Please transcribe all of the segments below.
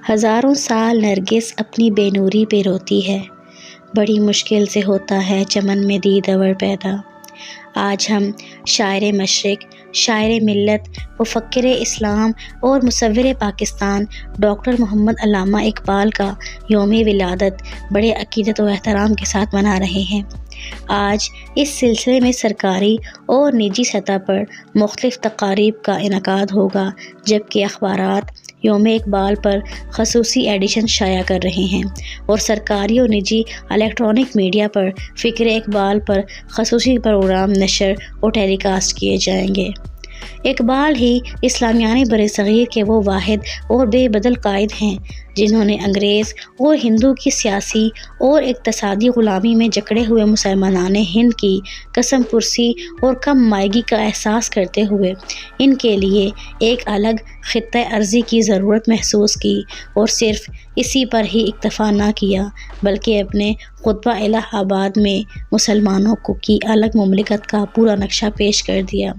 ہزاروں سال نرگس اپنی بے نوری پہ روتی ہے، بڑی مشکل سے ہوتا ہے چمن میں دیدور پیدا۔ آج ہم شاعر مشرق، شاعر ملت، مفکر اسلام اور مصور پاکستان ڈاکٹر محمد علامہ اقبال کا یوم ولادت بڑے عقیدت و احترام کے ساتھ منا رہے ہیں۔ آج اس سلسلے میں سرکاری اور نجی سطح پر مختلف تقاریب کا انعقاد ہوگا، جبکہ اخبارات یوم اقبال پر خصوصی ایڈیشن شائع کر رہے ہیں اور سرکاری اور نجی الیکٹرانک میڈیا پر فکر اقبال پر خصوصی پروگرام نشر اور ٹیلی کاسٹ کیے جائیں گے۔ اقبال ہی اسلامیان برصغیر کے وہ واحد اور بے بدل قائد ہیں جنہوں نے انگریز اور ہندو کی سیاسی اور اقتصادی غلامی میں جکڑے ہوئے مسلمانان ہند کی قسم پرسی اور کم مائگی کا احساس کرتے ہوئے ان کے لیے ایک الگ خطہ ارضی کی ضرورت محسوس کی اور صرف اسی پر ہی اکتفا نہ کیا بلکہ اپنے خطبہ الہ آباد میں مسلمانوں کو کی الگ مملکت کا پورا نقشہ پیش کر دیا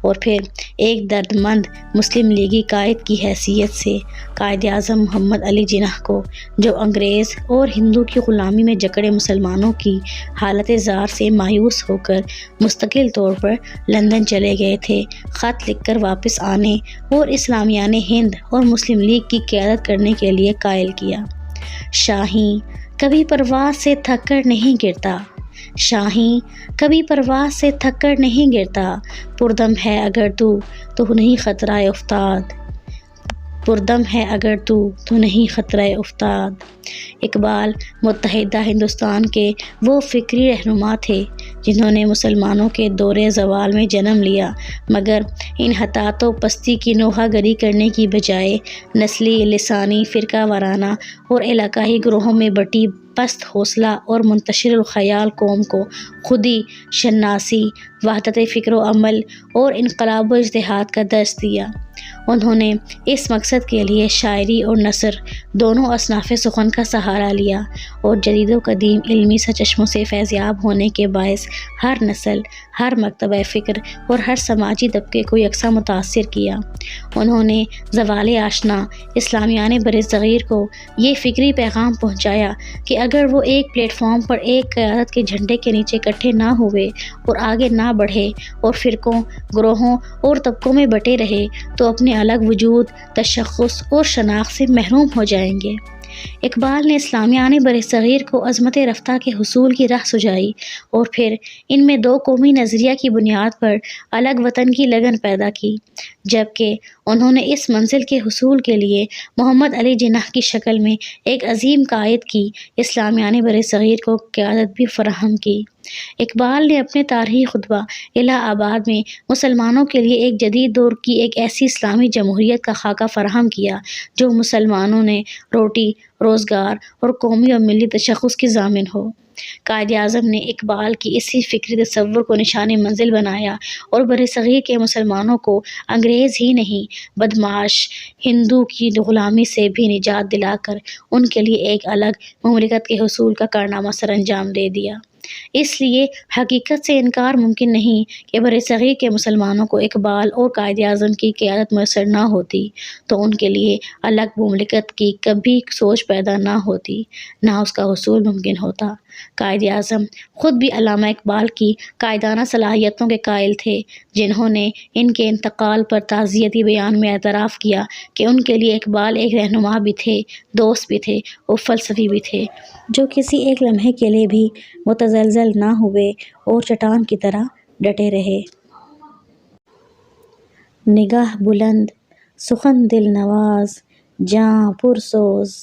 اور پھر ایک دردمند مسلم لیگی قائد کی حیثیت سے قائد اعظم محمد علی جناح کو، جو انگریز اور ہندو کی غلامی میں جکڑے مسلمانوں کی حالت زار سے مایوس ہو کر مستقل طور پر لندن چلے گئے تھے، خط لکھ کر واپس آنے اور اسلامیان ہند اور مسلم لیگ کی قیادت کرنے کے لیے قائل کیا۔ شاہیں کبھی پرواز سے تھک کر نہیں گرتا، شاہیں کبھی پرواز سے تھک کر نہیں گرتا، پردم ہے اگر تو نہیں خطرہ افتاد، پردم ہے اگر تو نہیں خطرہ افتاد۔ اقبال متحدہ ہندوستان کے وہ فکری رہنما تھے جنہوں نے مسلمانوں کے دور زوال میں جنم لیا، مگر انحطاط و پستی کی نوحہ گری کرنے کی بجائے نسلی، لسانی، فرقہ وارانہ اور علاقائی گروہوں میں بٹی پست حوصلہ اور منتشر الخیال قوم کو خودی شناسی، وحدت فکر و عمل اور انقلاب و اجتہاد کا درس دیا۔ انہوں نے اس مقصد کے لیے شاعری اور نثر دونوں اصناف سخن کا سہارا لیا اور جدید و قدیم علمی سرچشموں سے فیضیاب ہونے کے باعث ہر نسل، ہر مکتبہ فکر اور ہر سماجی طبقے کو یکساں متاثر کیا۔ انہوں نے زوال آشنا اسلامیان برصغیر کو یہ فکری پیغام پہنچایا کہ اگر وہ ایک پلیٹ فارم پر ایک قیادت کے جھنڈے کے نیچے اکٹھے نہ ہوئے اور آگے نہ بڑھے اور فرقوں، گروہوں اور طبقوں میں بٹے رہے تو اپنے الگ وجود، تشخص اور شناخت سے محروم ہو جائیں گے۔ اقبال نے اسلامیان برصغیر کو عظمت رفتہ کے حصول کی راہ سجائی اور پھر ان میں دو قومی نظریہ کی بنیاد پر الگ وطن کی لگن پیدا کی، جبکہ انہوں نے اس منزل کے حصول کے لیے محمد علی جناح کی شکل میں ایک عظیم قائد کی اسلامیان برصغیر کو قیادت بھی فراہم کی۔ اقبال نے اپنے تاریخی خطبہ الہ آباد میں مسلمانوں کے لیے ایک جدید دور کی ایک ایسی اسلامی جمہوریت کا خاکہ فراہم کیا جو مسلمانوں نے روٹی، روزگار اور قومی اور ملی تشخص کی ضامن ہو۔ قائد اعظم نے اقبال کی اسی فکری تصور کو نشان منزل بنایا اور برصغیر کے مسلمانوں کو انگریز ہی نہیں بدمعاش ہندو کی غلامی سے بھی نجات دلا کر ان کے لیے ایک الگ مملکت کے حصول کا کارنامہ سر انجام دے دیا۔ اس لیے حقیقت سے انکار ممکن نہیں کہ برصغیر کے مسلمانوں کو اقبال اور قائد اعظم کی قیادت میسر نہ ہوتی تو ان کے لیے الگ مملکت کی کبھی سوچ پیدا نہ ہوتی، نہ اس کا حصول ممکن ہوتا۔ قائد اعظم خود بھی علامہ اقبال کی قائدانہ صلاحیتوں کے قائل تھے، جنہوں نے ان کے انتقال پر تعزیتی بیان میں اعتراف کیا کہ ان کے لیے اقبال ایک رہنما بھی تھے، دوست بھی تھے اور فلسفی بھی تھے، جو کسی ایک لمحے کے لیے بھی متزلزل نہ ہوئے اور چٹان کی طرح ڈٹے رہے۔ نگاہ بلند، سخن دل نواز، جاں پرسوز،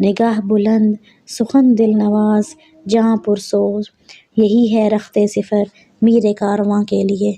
نگاہ بلند، سخن دل نواز، جاں پرسوز، یہی ہے رخت صفر میر کارواں کے لیے۔